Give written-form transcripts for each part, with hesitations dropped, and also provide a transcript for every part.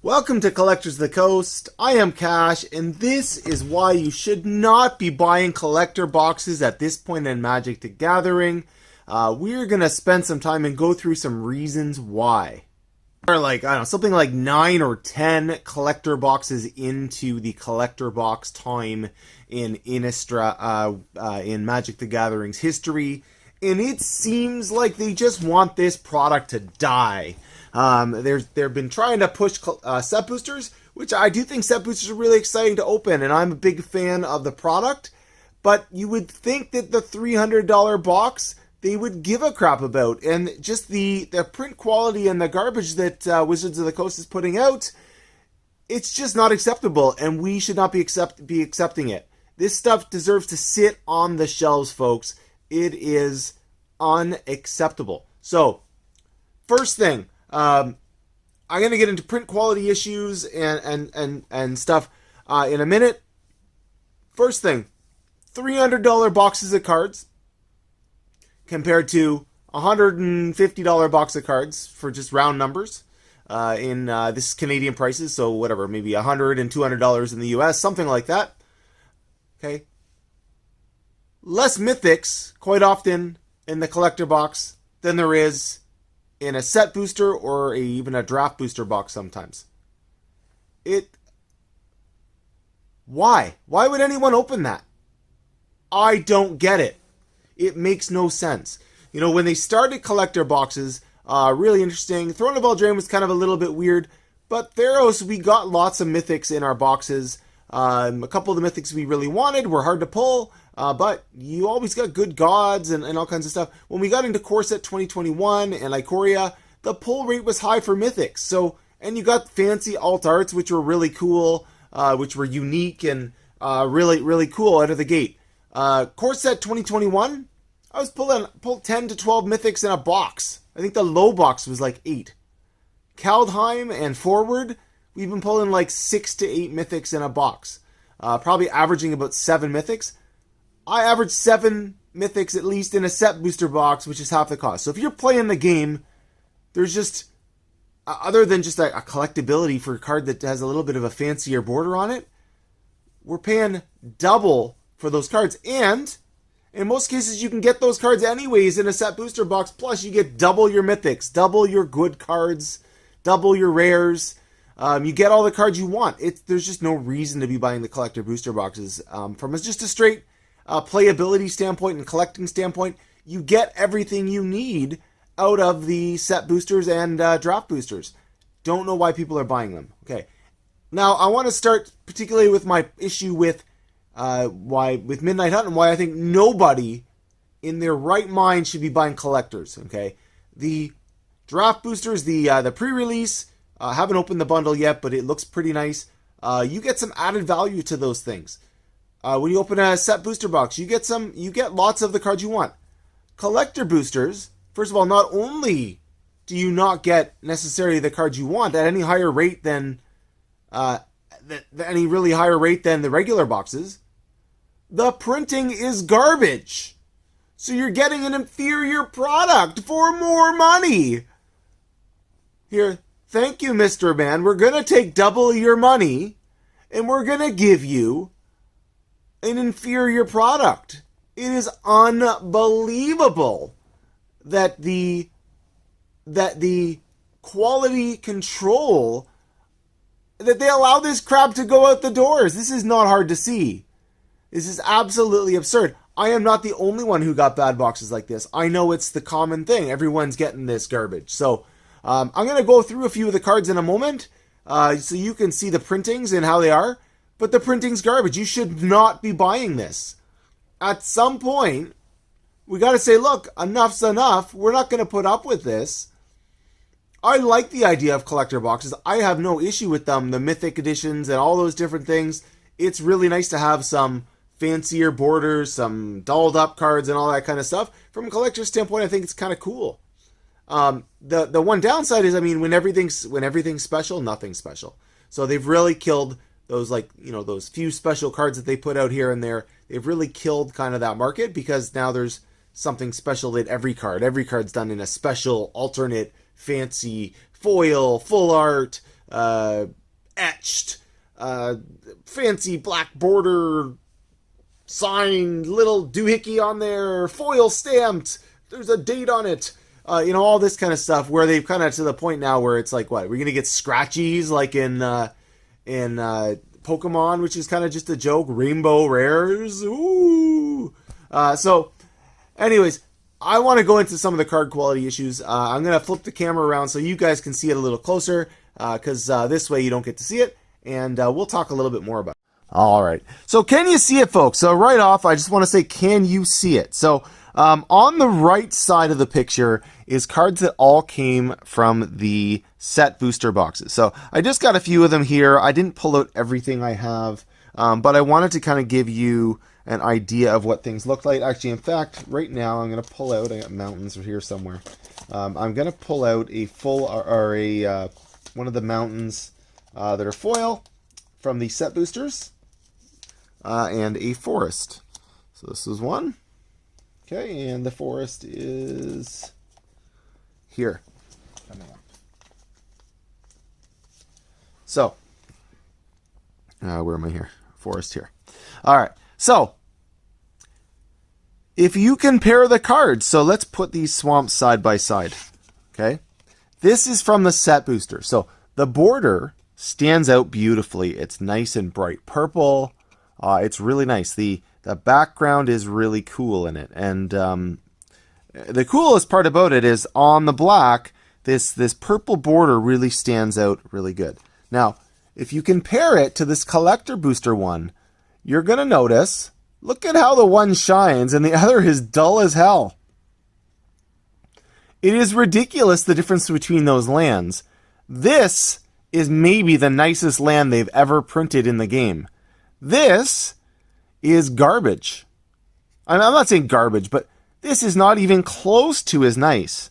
Welcome to Collectors of the Coast. I am Cash, and this is why you should not be buying collector boxes at this point in Magic the Gathering. We're going to spend some time and go through some reasons why. Or something like 9 or 10 collector boxes into the collector box time in Innistrad, in Magic the Gathering's history. And it seems like they just want this product to die. They've been trying to push set boosters, which I do think set boosters are really exciting to open, and I'm a big fan of the product. But you would think that the $300 box they would give a crap about, and just the print quality and the garbage that Wizards of the Coast is putting out, it's just not acceptable, and we should not be accepting it. This stuff deserves to sit on the shelves, folks. It is unacceptable. So, first thing. I'm going to get into print quality issues and stuff in a minute. First thing, $300 boxes of cards compared to $150 box of cards for just round numbers. This is Canadian prices, so whatever, maybe $100 and $200 in the US, something like that. Okay. Less mythics quite often in the collector box than there is in a set booster or even a draft booster box sometimes. Why? Why would anyone open that? I don't get it. It makes no sense. You know, when they started collector boxes, really interesting. Throne of Eldraine was kind of a little bit weird, but Theros, we got lots of mythics in our boxes. A couple of the mythics we really wanted were hard to pull, but you always got good gods and all kinds of stuff. When we got into Core Set 2021 and Ikoria, the pull rate was high for mythics. And you got fancy alt arts, which were really cool, which were unique and really, really cool out of the gate. Core Set 2021, I was pulled 10 to 12 mythics in a box. I think the low box was like 8. Kaldheim and Forward, we've been pulling like 6 to 8 mythics in a box. Probably averaging about 7 mythics. I average 7 mythics at least in a set booster box, which is half the cost. So if you're playing the game, there's just, other than just a collectability for a card that has a little bit of a fancier border on it, we're paying double for those cards. And in most cases, you can get those cards anyways in a set booster box. Plus, you get double your mythics, double your good cards, double your rares. You get all the cards you want. There's just no reason to be buying the collector booster boxes. From just a straight playability standpoint and collecting standpoint, you get everything you need out of the set boosters and draft boosters. Don't know why people are buying them. Okay, now I want to start particularly with my issue with Midnight Hunt and why I think nobody in their right mind should be buying collectors. Okay, the draft boosters, the pre-release. Haven't opened the bundle yet, but it looks pretty nice. You get some added value to those things. When you open a set booster box, you get lots of the cards you want. Collector boosters, first of all, not only do you not get necessarily the cards you want at any higher rate than any really higher rate than the regular boxes, the printing is garbage. So you're getting an inferior product for more money. Here, thank you, Mr. Man. We're going to take double your money and we're going to give you an inferior product. It is unbelievable that the quality control, that they allow this crap to go out the doors. This is not hard to see. This is absolutely absurd. I am not the only one who got bad boxes like this. I know it's the common thing. Everyone's getting this garbage. So I'm going to go through a few of the cards in a moment so you can see the printings and how they are. But the printing's garbage. You should not be buying this. At some point, we got to say, look, enough's enough. We're not going to put up with this. I like the idea of collector boxes. I have no issue with them. The Mythic editions and all those different things. It's really nice to have some fancier borders, some dolled up cards and all that kind of stuff. From a collector's standpoint, I think it's kind of cool. The one downside is, I mean, when everything's special, nothing's special. So they've really killed those, those few special cards that they put out here and there. They've really killed kind of that market because now there's something special in every card. Every card's done in a special, alternate, fancy, foil, full art, etched, fancy black border, signed, little doohickey on there, foil stamped, there's a date on it. All this kind of stuff where they've kind of to the point now where it's like, what, we're going to get scratchies like in Pokemon, which is kind of just a joke, rainbow rares. Ooh. So anyways, I want to go into some of the card quality issues. I'm going to flip the camera around so you guys can see it a little closer, because this way you don't get to see it, and we'll talk a little bit more about it. All right. So can you see it, folks? So right off, I just want to say, can you see it? So on the right side of the picture is cards that all came from the set booster boxes. So I just got a few of them here. I didn't pull out everything I have, but I wanted to kind of give you an idea of what things look like. Actually, in fact, right now I'm going to pull out, I got mountains here somewhere. I'm going to pull out a full, or a one of the mountains that are foil from the set boosters, and a forest. So this is one. Okay, and the forest is here. Coming up. So, where am I here? Forest here. All right. So, if you compare the cards, so let's put these swamps side by side. Okay, this is from the set booster. So the border stands out beautifully. It's nice and bright purple. It's really nice. The background is really cool in it, and the coolest part about it is on the black, this purple border really stands out really good. Now, if you compare it to this collector booster one, you're going to notice, look at how the one shines and the other is dull as hell. It is ridiculous, the difference between those lands. This is maybe the nicest land they've ever printed in the game. This is garbage. I'm not saying garbage, but this is not even close to as nice.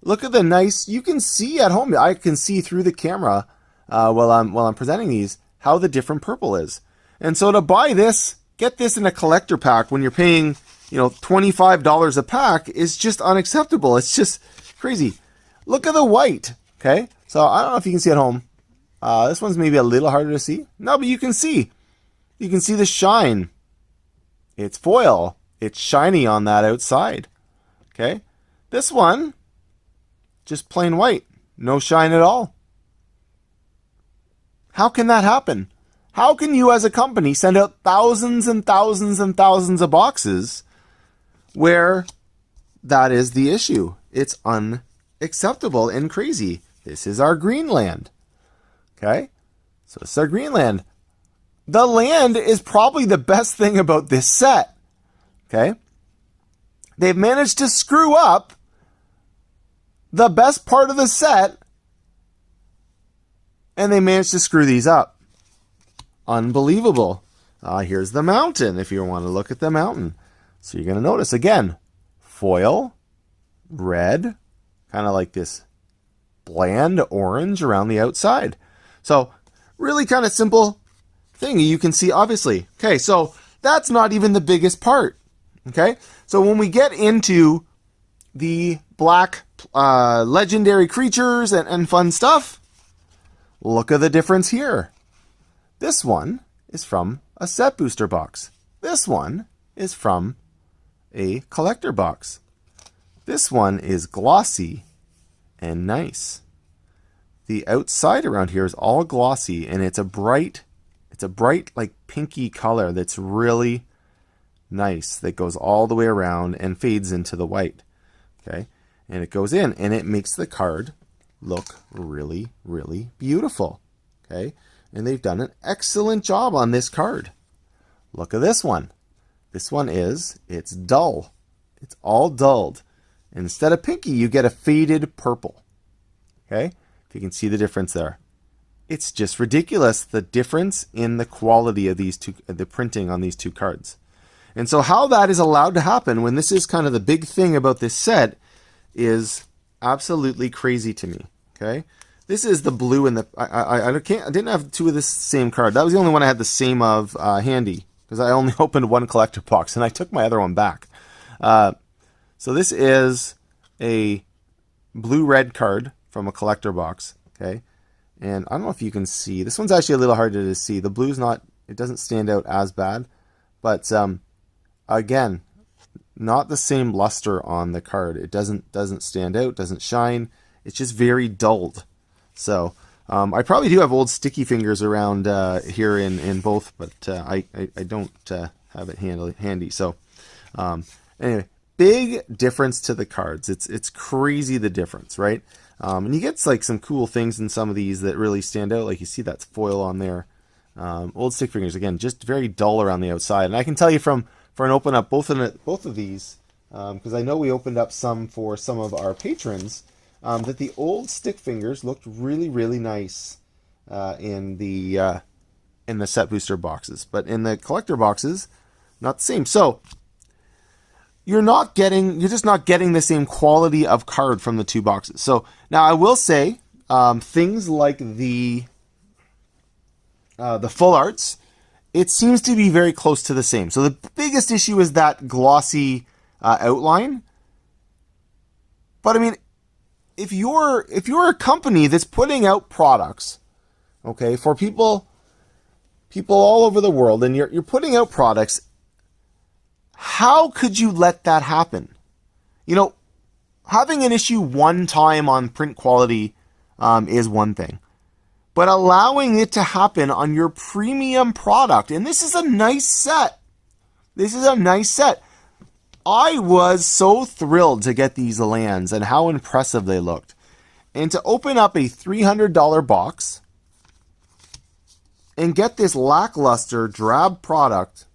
Look at the nice, you can see at home, I can see through the camera while I'm presenting these, how the different purple is. And so to buy this, get this in a collector pack when you're paying, $25 a pack is just unacceptable. It's just crazy. Look at the white. Okay. So I don't know if you can see at home. This one's maybe a little harder to see. No, but you can see. You can see the shine. It's foil. It's shiny on that outside. Okay. This one, just plain white. No shine at all. How can that happen? How can you as a company send out thousands and thousands and thousands of boxes where that is the issue? It's unacceptable and crazy. This is our Greenland. Okay? So this is our Greenland. The land is probably the best thing about this set. Okay? They've managed to screw up the best part of the set, and they managed to screw these up. Unbelievable. Here's the mountain, if you want to look at the mountain. So you're going to notice, again, foil, red, kind of like this bland orange around the outside. So really kind of simple thing you can see, obviously. Okay, so that's not even the biggest part. Okay, so when we get into the black legendary creatures and fun stuff, look at the difference here. This one is from a set booster box. This one is from a collector box. This one is glossy and nice. The outside around here is all glossy, and it's a bright like pinky color that's really nice, that goes all the way around and fades into the white. Okay, and it goes in and it makes the card look really, really beautiful. Okay, and they've done an excellent job on this card. Look at this one. This one it's dull. It's all dulled. Instead of pinky, you get a faded purple. Okay, if you can see the difference there. It's just ridiculous, the difference in the quality of these two, the printing on these two cards. And so how that is allowed to happen when this is kind of the big thing about this set is absolutely crazy to me. Okay, this is the blue and the I didn't have two of this same card. That was the only one I had the same of handy, because I only opened one collector box and I took my other one back. So this is a blue-red card from a collector box. Okay, And I don't know if you can see. This one's actually a little harder to see. The blue's not, it doesn't stand out as bad. But again, not the same luster on the card. It doesn't stand out, doesn't shine. It's just very dulled. So I probably do have old sticky fingers around here in both, but I don't have it handy. So anyway, big difference to the cards. It's crazy the difference, right? And you get like some cool things in some of these that really stand out. Like you see that foil on there. Old stick fingers, again, just very dull around the outside. And I can tell you for an open up both of these, because I know we opened up some for some of our patrons, that the old stick fingers looked really, really nice in the set booster boxes. But in the collector boxes, not the same. So you're just not getting the same quality of card from the two boxes. So now I will say things like the full arts, it seems to be very close to the same. So the biggest issue is that glossy outline. But I mean, if you're a company that's putting out products, okay, for people all over the world, and you're putting out products, how could you let that happen? You know, having an issue one time on print quality is one thing. But allowing it to happen on your premium product, and this is a nice set. This is a nice set. I was so thrilled to get these lands and how impressive they looked. And to open up a $300 box and get this lackluster, drab product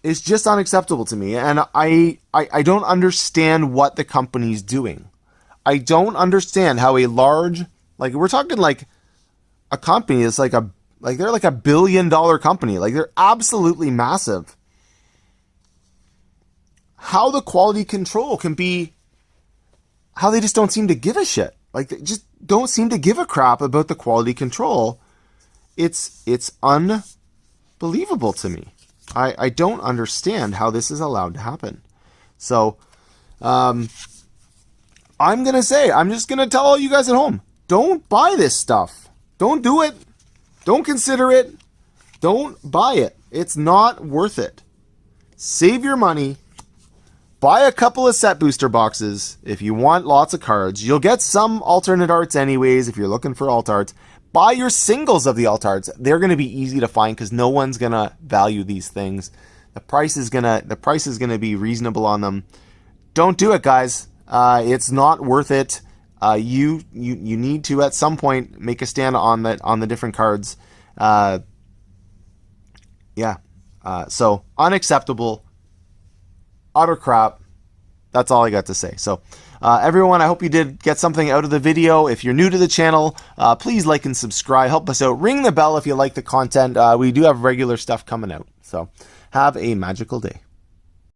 is just unacceptable to me. And I don't understand what the company's doing. I don't understand how a large, like we're talking like a company is like they're like $1 billion company. Like they're absolutely massive. How the quality control can be, how they just don't seem to give a shit. Like they just don't seem to give a crap about the quality control. It's unbelievable to me. I don't understand how this is allowed to happen. So I'm just going to tell all you guys at home, don't buy this stuff. Don't do it. Don't consider it. Don't buy it. It's not worth it. Save your money. Buy a couple of set booster boxes if you want lots of cards. You'll get some alternate arts anyways if you're looking for alt arts. Buy your singles of the alt arts. They're going to be easy to find because no one's going to value these things. The price is going to be reasonable on them. Don't do it, guys. It's not worth it. You need to at some point make a stand on the different cards. So unacceptable, utter crap. That's all I got to say. So everyone, I hope you did get something out of the video. If you're new to the channel, please like and subscribe. Help us out. Ring the bell if you like the content. We do have regular stuff coming out. So have a magical day.